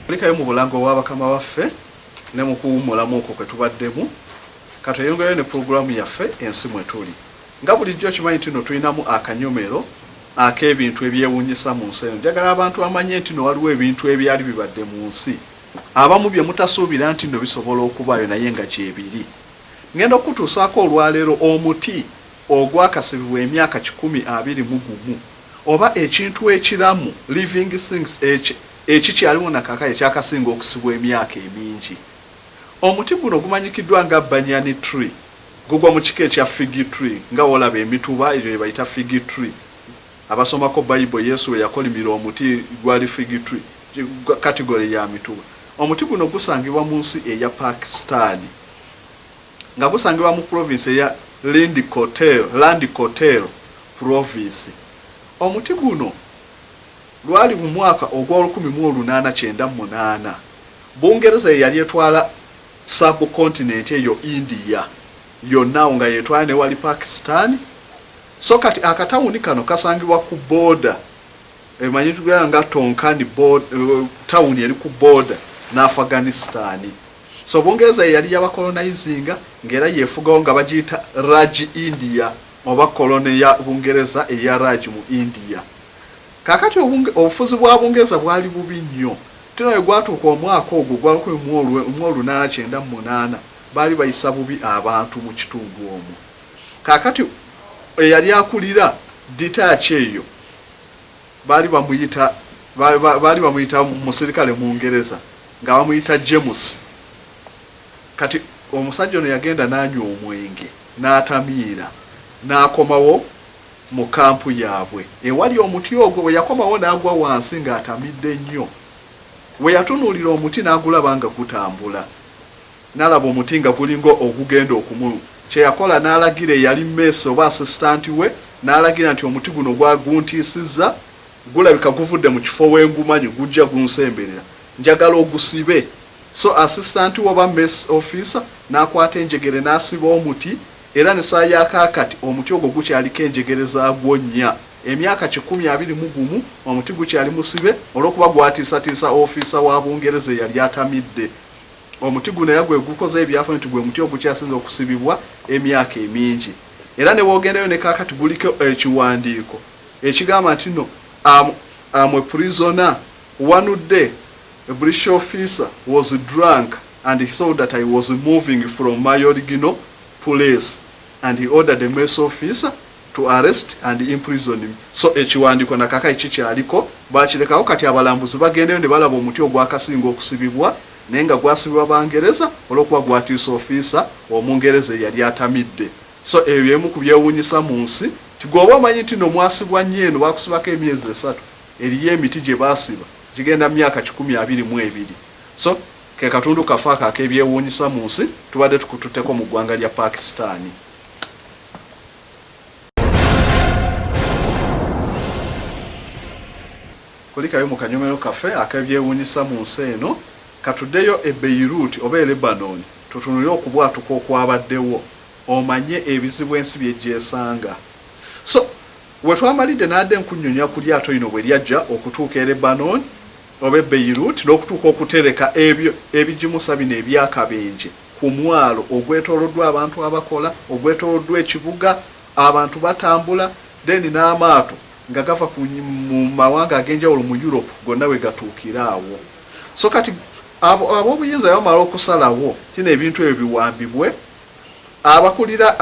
Likayo mu bulango w'abakama baffe ne mu kuwummulamu okwo kwe tubaddemu katuyongereyo ne pulogulaamu yaffe ensi mwe tuli. Nga bulijjo kimanyi nti no tulinamu akanyomero ak'ebintu ebyewuunyisa mu nsi eno. Njagala abantu bamanye nti no waliwo ebintu ebyali bibadde mu nsi abamu bye mutasuubira nti no bisobola okubaayo naye nga gyebiri. Ngenda okutuusaako olwaleero omuti ogwakasibibwa emyaka 121 oba ekintu ekiramu living things ekikyaliwo nakaka ekyakasinga okusibwa emyaka emingi. Omuti guno gumanyikiddwa nga banyan tree, gugwa mu kika ekya fig tree nga olaba emituba ebyo bayita fig tree. Abasomako Bible Yesu yakolimira omuti gwali fig tree category ya mituba. Omuti guno gusangibwa mu nsi eya Pakistan nga gusangibwa mu province eya Landi Kotel province. Omuti guno lwali mu mwaka ogwa 1898 Bungereza yali etwala subcontinent eyo India yonna nga yetwala ne wali Pakistan. So kati akatawuni kano kasangibwa ku border emanyi tugera nga Tonkani town eri ku border na Afghanistan. So Bungereza yali yabakolonizinga ngera yefugawo nga bagiyita Raj India oba koloni ya Bungereza eya Raj mu India. Kakati obufuzi bwa Bungereza bwali bubi nnyo. Tino egwatuuka omwaka ogwo gwa 1898 baali bayisa bubi abantu mu kitundu omwo. Kakati eyali akulira detach eyo baali bamuyita musirikale mu Bungereza nga bamuyita James. Kati omusajja ono yagenda n'anywa omwenge n'atamiira n'akomawo mu kampu yaabwe ewali omuti ogwo. Bwe yakomawo n'agwa wansi ng'atamidde nnyo. We yatunuulira omuti n'agulaba nga gutambula, n'alaba omuti nga gulinga ogugenda okumu. Kye yakola n'alagira eyali mmesi oba assistant we n'alagira nti omuti guno gwaguntiisizza gulabika guvudde mu kifo w'engumanyi gujja gunsemberera, njagala ogusibe. So assistant we oba mess officer n'akwata enjegere n'asiba omuti era ne saa yakakati omuti ogwo gukyaliko enjegere zaagwo nnya. Emyaka 121 omuti gukyali musibe olw'okuba gwatiisatiisa officer wa Bungereza yali atamidde. Omuti guno yagwe gukoze ebyafa nti gwe muti ogukyasinza okusibibwa emyaka emingi. Era ne bwogendayo ne kakati guliko ekiwandiiko ekigamba nti no am a prisoner. One day a British officer was drunk and he saw that I was moving from my original place and he ordered the mess officer to arrest and imprison him. So ekiwandiiko nakaka ekikyaliko bakirekawo kati abalambuzi bagendayo ne balaba omuti ogwakasinga okusibibwa naye nga gwasibibwa Bangereza olw'okuba gwatiisa officer Omungereza yali atamidde. So ebyo emu ku byewuunyisa mu nsi tigwoba omanyi nti no mwasibwa nnyo eno bakusibako emyezi 3 eriyo emiti gye baasiba gigenda myaka 122. So ke katundu kafaaka ak'ebyewuunyisa mu nsi tubadde tukututteko mu ggwanga lya Pakistan. Kulikayo mu kanyomero kaffe ak'ebyewuunyisa mu nsi eno katuddeyo e Beirut oba e Lebanon tutunulire okubwatuka okwabaddewo omanye ebizibu ensi byegyesanga. So we twamalidde n'adde nkunnyonnyola ku lyato lino bwe lyajja okutuuka e Lebanon oba e Beirut n'okutuuka okutereka ebyo ebigimusa bino ebyakabenje ku mwalo ogwetooloddwa abantu abakola, ogwetooloddwa ekibuga, abantu batambula, then n'amaato nga gava mu mawanga ag'enjawulo mu Europe gonna we gatuukira awo. So kati ab'obuyinza bamala okusalawo kino ebintu ebyo biwambibwe. Abakulira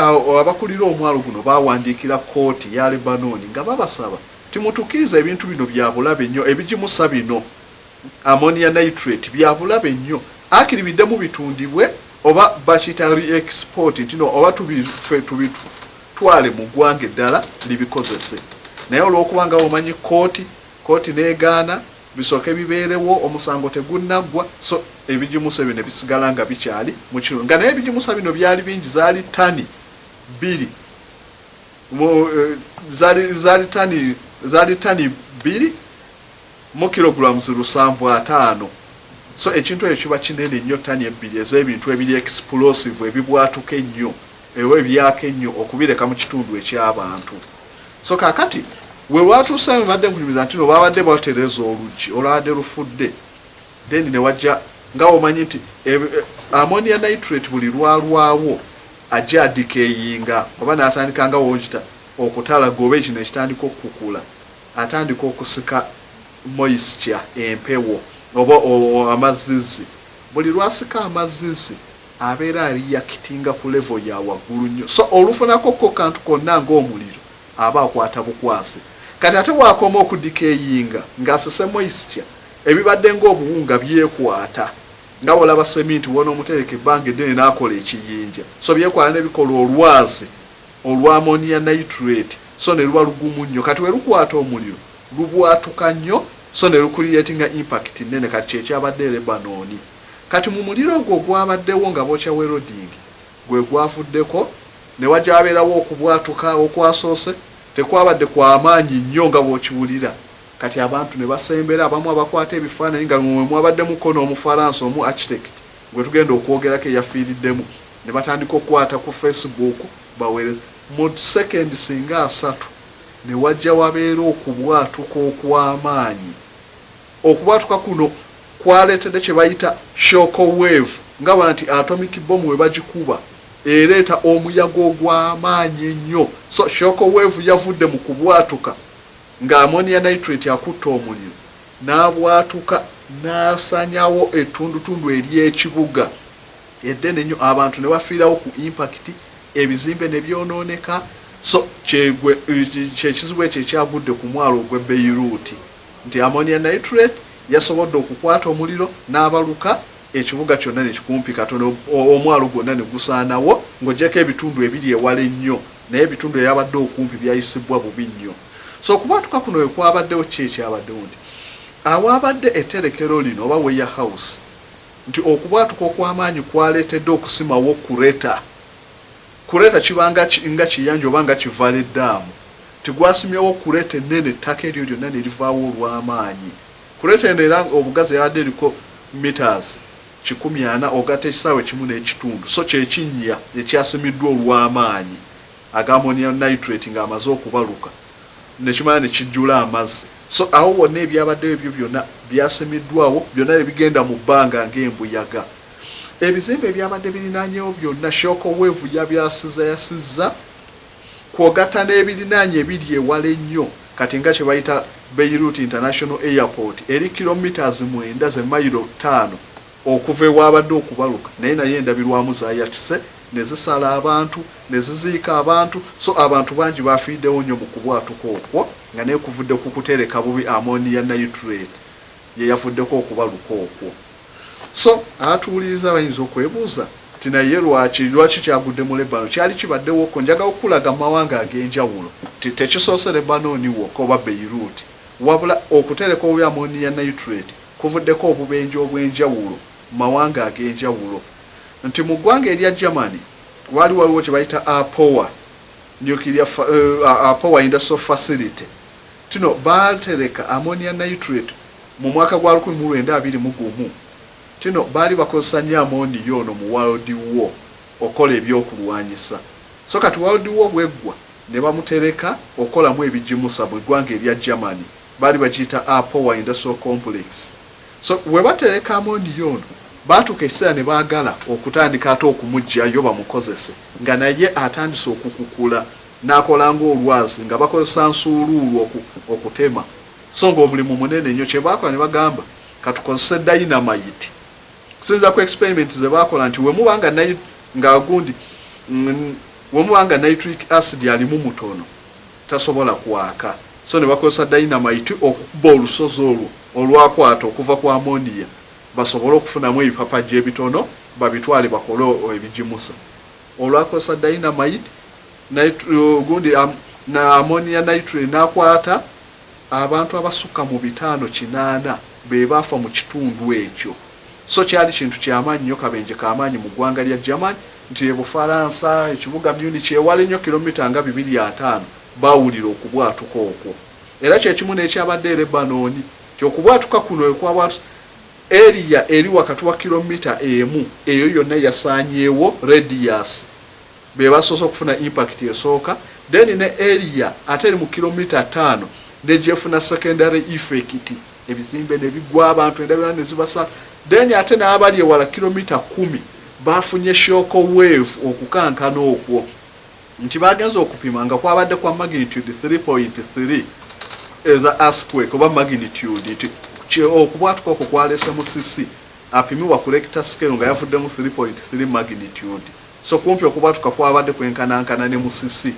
omwalo guno bawandiikira kooti ya Lebanon nga babasaba timutukiriza ebintu bino bya bulabe nnyo, ebigimusa bino ammonia nitrate bya bulabe nnyo, akiribiddemu bitundibwe oba bakiyita re-export nti no oba tubitwale mu ggwanga eddala libikozese. Naye olw'okuba nga omanyi kooti n'egaana bisooke bibeerewo omusango tegunnaggwa. So ebigimusa bino bisigala nga bikyali mu kitundu nga naye ebigimusa bino byali bingi, zaali tani 2 zaali tani 2 mu kilograms 750. So ekintu ekyo kiba kinene nnyo, tani 2 ez'ebintu ebiri explosive ebibwatuka ennyo ewe byaka ennyo okubireka mu kitundu eky'abantu. So kakati we lwatuusa badde nkunyumiza nti no babadde batereza oluggi olwabadde lufudde then ne wajja nga omanyi nti ammonia nitrate buli lwalwawo ajja adikeyinga oba n'atandika nga wogita okutala gobe kino ekitandika okukula atandika okusika moisture empewo oba amazizi buli lwasika amazizi abeera aliyakitinga ku level ya waggulu nnyo so olufunako ko kantu konna ng'omuliro aba akwata bukwasi kati ate bwakoma okudikeyinga ng'asise moisture ebibadde ng'obuwunga byekwata nga olaba seminti wona omutereka ebbanga eddene n'akola ekiyinja so byekwata nebikola olwazi olwa ammonia nitrate so ne luba lugumu nnyo kati we lukwata omuliro lubwatuka nnyo so ne lukuliyetinga impact nnene kati kyekyabadde Lebanoni kati mu muliro ogwo gwabaddewo nga bokya weroding gwe gwavuddeko ne wajja abeerawo okubwatuka okwasoose tekwabadde kwa amaanyi nnyo nga bw'okiwulira kati abantu ne basembera abamu abakwata ebifaananyi nga mwe mwabadde mukono omufalansa omu architect gwe tugenda okwogerako eyafiiriddemu ne batandika okukwata ku Facebook bawere mu second singa 3 ne wajja wabeera okubwatuka okw'amaanyi okubwatuka kuno kwaleetedde kye bayita shock wave nga banti atomic bomb we bagikuba ereeta omuyaga ogw'amaanyi ennyo so shock wave yavudde mu kubwatuka nga ammonia nitrate akutta omuliro n'abwatuka n'asanyawo ettundutundu ery'ekibuga eddene nnyo abantu ne bafiirawo ku impact ebizimbe ne byonooneka so kyekizibu ekyo ekyagudde ku mwalo ogw'e Beirut nti ammonia nitrate yasobodde okukwata omuliro n'abaluka ekibuga kyonna ne kikumpi katono omwalo gwonna ne gusaanawo ng'oggyeko ebitundu ebiri ewala ennyo naye ebitundu ebyabadde okumpi byayisibwa bubi nnyo so okubwatuka kuno we kwabaddewo kyekyabaddewo nti awaabadde etterekero lino oba warehouse nti okubwatuka okw'amaanyi kwaleetedde okusimawo kureta kibanga nga kiyanja oba nga kivala eddaamu tigwasimyewo kureta ennene ettaka eryo lyonna ne livaawo olw'amaanyi kureta eno era obugazi yabadde eriko meters 140 ogatta ekisaawe kimu n'ekitundu so kyekinnya ekyasimiddwa olw'amaanyi aga ammonia nitrate ng'amaze okubaluka nekimala ne kijjula amazzi so awo wonna ebyabaddeyo ebyo byonna byasimiddwawo byonna ne bigenda mu bbanga ng'embuyaga ebizimbe ebyabadde birinaanyewo byonna shock wave yasizza kwogatta n'ebirinaanye ebiri ewala ennyo kati nga kye bayita Beirut International Airport eri kilometers 9 ze mayiro 5 okuva ewabadde okubaluka naye endabirwamu zaayatise ne zisala abantu ne ziziika abantu so abantu bangi bafiiddewo nnyo mu kubwatuka okwo nga neekuvudde ku kutereka bubi ammonia nitrate ye yavuddeko okubaluka okwo so atuwuliriza bayinza okwebuuza ti naye lwaki kyagudde mu Lebanon kyali kibaddewo okwo njaga okulaga mu mawanga ag'enjawulo tekisoose Lebanoni wokka oba Beirut wabula okutereka obubi ammonia nitrate kuvuddeko obubenje obw'enjawulo mu mawanga ag'enjawulo nti mu ggwanga erya Germany waliwo kye bayita APOA APOA Industrial Facility tino baatereka ammonia nitrate mu mwaka gwa 1921 tino baali bakozesa nnyo ammonia ono mu World War okola ebyokulwanyisa so kati World War bweggwa ne bamutereka okolamu ebijimusa mu ggwanga erya Germany baali bagiyita APOA Industrial Complex so we batereka ammonia ono baatuka ekiseera ne baagala okutandika ate okumuggyayo bamukozese nga naye atandise okukukula n'akola ng'olwazi nga bakozesa nsuuluulu okutema so ng'omulimu munene nnyo kye baakola ne bagamba katukozese dynamite kusinza ku experiment ze baakola nti wemubanga nitric acid alimu mutono tasobola kwaka so ne bakozesa dynamite okukuba olusozi olwo olwakwata okuva ku ammonia basobola okufunamu ebipapajja ebitono babitwale bakole ebijimusa olwakozesa dynamite gundi na ammonia nitrate n'akwata abantu abasukka mu 580 be baafa mu kitundu ekyo so kyali kintu ky'amaanyi nnyo kabenje k'amaanyi mu ggwanga lya Germany nti Bufalansa ekibuga Munich ewala ennyo kilomita nga 205 baawulira okubwatuka okwo era kyekimu n'ekyabadde Lebanoni kyokubwatuka kuno ekwabwatu area eri wakati wa kilomita emu eyo yonna yasaanyeewo radius be basoose okufuna impact esooka then ne area ate eri mu kilomita 5 ne gyefuna secondary effect ebizimbe ne bigwa abantu endabira ne zibasa then ate n'abali ewala kilomita 10 bafunye shock wave okukankana okwo nti bagenza okupima nga kwabadde kwa magnitude 3.3 eza earthquake oba magnitude okubwatuka okwo kwalese musisi apimiwa ku Richter scale nga yavuddemu 3.3 magnitude so kumpi okubwatuka kwabadde kwenkanankana ne musisi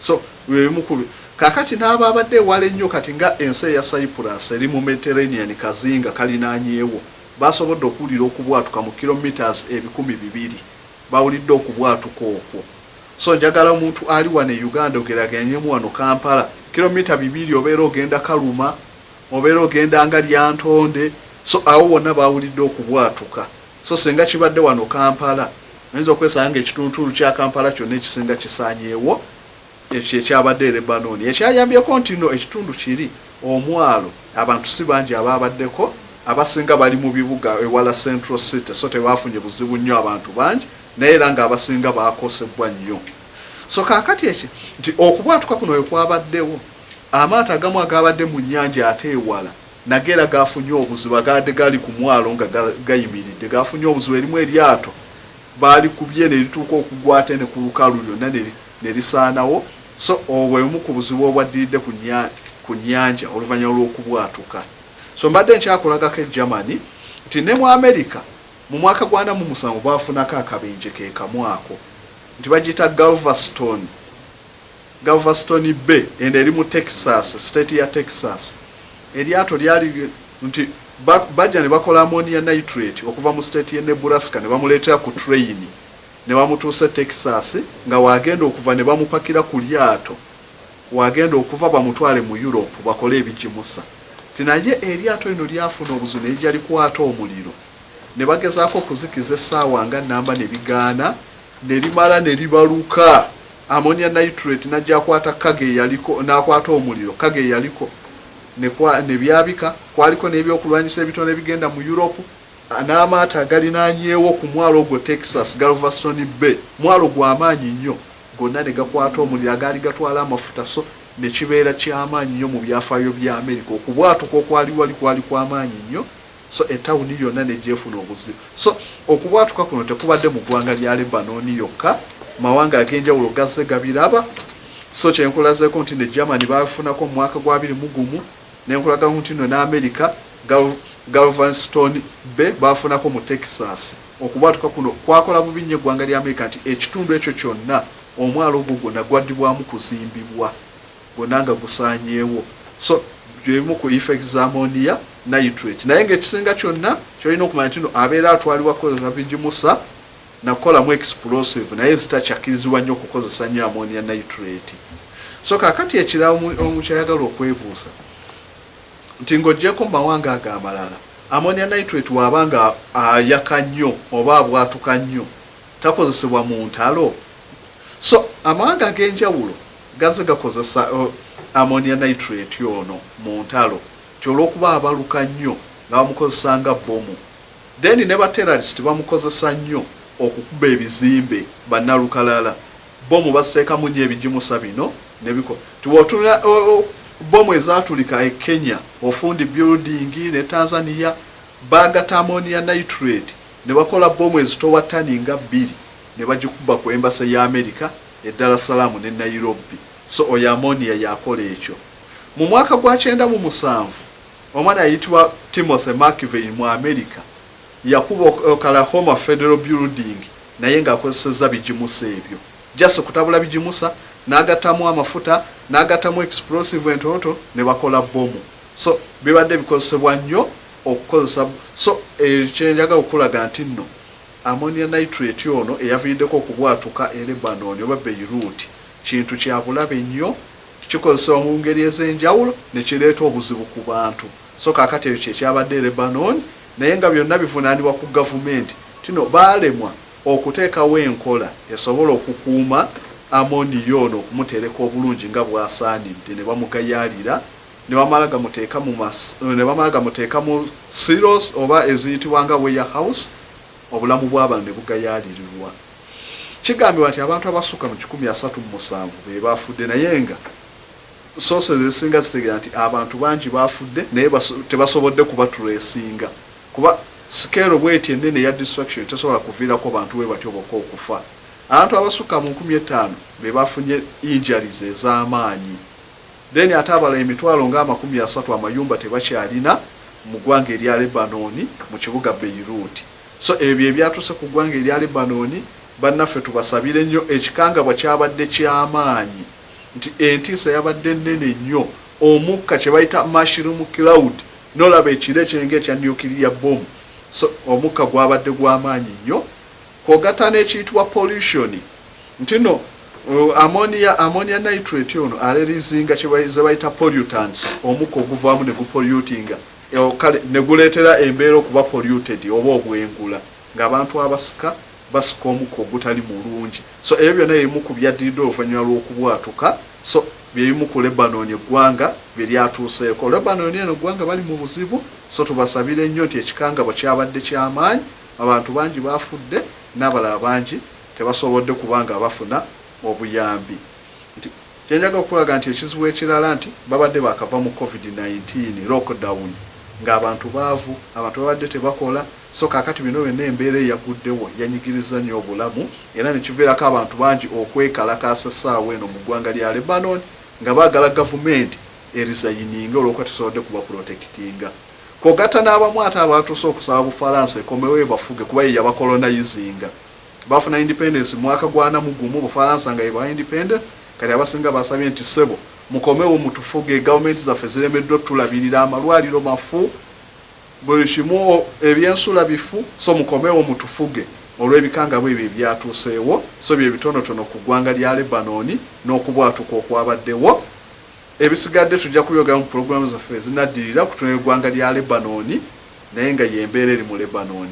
so wemukubi kakati n'aba abadde wale nnyo kati nga ensi ya Cyprus eri mu Mediterranean kazinga kalinanyeewo basobodde okuwulira okubwatuka mu kilometers 200 bawulidde okubwatuka okwo so njagala omuntu ali wane Uganda ogeraganyemu wano Kampala kilomita 2 obeera ogenda Kaluma obeera ogenda nga Lyantonde so awo wonna bawulidde okubwatuka so senga kibadde wano Kampala nzo kwesanga ekitundu kya Kampala kyonna ekisinga kisanyeewo ekyo ekyabadde Lebanon ekyayambyeko nti no ekitundu kiri omwalo abantu si bangi ababaddeko abasinga bali mu bibuga ewala Central City so tebafunye buzibu nnyo abantu bangi naye era nga abasinga bakosebwa nnyo so kakati eki nti okubwatuka kuno wekwabaddewo amaato agamu agabadde mu nnyanja ate ewala nagera gafunye obuzibu agadde gali ku mwalo nga gayimiridde gafunye obuzibu erimu eryato baali kubye ne lituuka okugwa ate ne ku lukalu lyonna ne lisaanawo so obwemu ku buzibu obwaddiridde ku nnyanja oluvannyuma lw'okubwatuka so mbadde nkyakulagako e Germany nti ne mu America mu mwaka gwa 2007 bafunako akabenje ke kamwako nti bagita Galveston Bay eri mu Texas state ya Texas eryato lyali nti bajja ne bakola ammonia nitrate okuva mu state ya Nebraska ne bamuleetera ku train ne bamutuuse Texas nga wagenda okuva ne bamupakira ku lyato wagenda okuva bamutwale mu Europe bakole ebijimusa tinaye eryato lino lyafuna obuzibu ne lyali kwata omuliro ne bagezaako okuzikiza essaawa nga namba ne bigaana ne limala ne libaluka ammonia nitrate najja kwata kage yaliko n'akwata omuliro kage yaliko ne byabika kwaliko n'ebyokulwanyisa ebitone bigenda mu Europe n'amaato agalinanyeewo ku mwalo ogwo Texas Galveston Bay mwalo gw'amaanyi nnyo gonna ne gakwata omuliro agaali gatwala amafuta so ne kibeera ky'amaanyi nnyo mu byafaayo bya America okubwatuka okwali wali kwali kw'amaanyi nnyo so etawuni yonna ne gyefuna obuzibu so okubwatuka kuno tekubadde mu ggwanga lya Lebanon yokka mawanga ag'enjawulo gazze gabiraba so kyenkulazeeko nti ne Germany bafunako mu mwaka gwa 2021 nenkulaga nti no n'America Galveston Bay bafunako mu Texas okubwatuka kuno kwakola bubi nnyo eggwanga lya America nti ekitundu ekyo kyonna omwalo ogwo gwonna gwaddibwamu kuzimbibwa gwonna nga gusaanyeewo so gyemu ku effect za ammonia nitrate naye ng'ekisinga kyonna kyolina okumanya nti no abeera atwalibwa kozesa bijimusa nakolamu explosive naye zitakyakirizibwa nnyo okukozesa nnyo ammonia nitrate so kakati ekirawo omukyayagala okwebuuza nti ng'oggyeko mu mawanga ag'amalala ammonia nitrate wabanga ayaka nnyo oba abwatuka nnyo takozesebwa mu ntalo so amawanga ag'enjawulo gaze gakozesa ammonia nitrate yono mu ntalo kyolw'okuba abaluka nnyo nga bamukozesa nga bomu then ne baterrorist bamukozesa nnyo okukuba ebizimbe bannalukalala bomu baziteekamu nnyo ebijimusa bino nebiko tiwotula bomu ezatulika e Kenya ofundi building ne Tanzania bagata ammonia nitrate ne bakola bomu ezitowa tani nga 2 ne bagikuba ku embassy ya America e Dar es Salaam ne Nairobi so oya ammonia yakola ekyo mu mwaka gwa 1997 omwana ayitibwa Timothy McVeigh mu America yakuba Oklahoma Federal Building naye ng'akozesezza bijimusa ebyo just kutabula bijimusa n'agattamu amafuta n'agattamu explosive entoto ne bakola bomu so bibadde bikozesebwa nnyo okukozesa so ekyenjaga okulaga nti nno ammonia nitrate ono eyaviiriddeko okubwatuka e Lebanon oba Beirut kintu kya bulabe nnyo kikozesebwa mu ngeri ez'enjawulo ne kireeta obuzibu ku bantu so kaakati ekyo kyekyabadde Lebanon naye nga byonna bivunaanibwa ku gavumenti tino baalemwa okuteekawo enkola esobola okukuuma ammonia ono okumutereka obulungi nga bwasaanidde ne bamugayaalira ne bamala gamuteeka mu silos oba eziyitibwa nga warehouse obulamu bw'abantu ne bugayaalirirwa kigambibwa nti abantu abasukka mu 137 be baafudde naye nga sources ezisinga zitegera nti abantu bangi bafudde naye tebasobodde kubatracinga kuba scale bweti enene ya destruction tesobola kuviirako bantu we batyo bokka okufa. Abantu abasukka mu 15,000 be bafunye injuries ez'amaanyi. Then ate abala emitwalo nga 30 amayumba tebakyalina mu ggwanga erya Lebanon mu kibuga Beirut. So ebyo ebyatuse ku ggwanga erya Lebanon bannaffe tubasabire nnyo ekikangabwa kyabadde ky'amaanyi nti entiisa yabadde nnene nnyo omukka kye bayita mushroom cloud nolaba ekire kyenge ekya nuclear bomb. So omukka gwabadde gw'amaanyi nnyo kwogata n'ekiyitibwa pollution nti no ammonia nitrate ono alerizinga kye bayita pollutants omukka oguvaamu ne gupollutinga ne guleetera embeera okuba polluted oba obwengula ng'abantu abasika basika omukka ogutali mulungi. So ebyo byonna ebimu ku byaddiridde oluvannyuma lw'okubwatuka. So byebimu ku Lebanon eggwanga bye lyatuuseeko. Lebanon eno eggwanga bali mu buzibu. So tubasabire nnyo nti ekikangabwa kyabadde ky'amaanyi, abantu bangi bafudde n'abalala bangi tebasobodde kubanga bafuna obuyambi. Kyenjaga okulaga nti ekizibu ekirala nti babadde bakava mu COVID-19 lockdown ng'abantu baavu, abantu babadde tebakola. So kakati bino byonna embeera eyaguddewo yanyigiriza nnyo obulamu era ne kiviirako abantu bangi okwekalakaasa essaawa eno mu ggwanga lya Lebanon nga baagala gavumenti erizayininga olw'okuba tesobodde kubaprotectinga. Kwogata n'abamu ate abatuuse okusaba Bufalansa ekomewo ebafuge kuba ye yabakolonizinga. Bafuna independence mwaka gwa namugumu Bufalansa nga yeba independent kati abasinga basabye nti sebo mukomewo mutufuge gavumenti zaffe ziremeddwa tulabirira amalwaliro mafu buli kimu ebyensula bifu. So mukomewo mutufuge olw'ebikangabwa ebyo ebyatuuseewo. So bye bitonotono ku ggwanga lya Lebanon n'okubwatuka okwabaddewo. Ebisigadde tujja kuyoga mu programu zaffe ezinaddirira kutunula eggwanga lya Lebanon naye nga y'embeera eri mu Lebanon.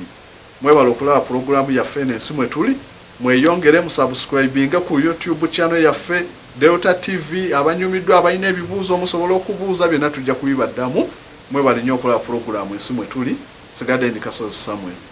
Mwebala okulaba programu yaffe n'ensi mwe tuli mweyongere musubscribinga ku YouTube channel yaffe Delta TV. Abanyumiddwa abalina ebibuuzo musobola okubuuza byonna tujja kubibaddamu. Mwebale nnyo okulaba programu ensi mwe tuli. Sigadde ndi Kasozi Samuel.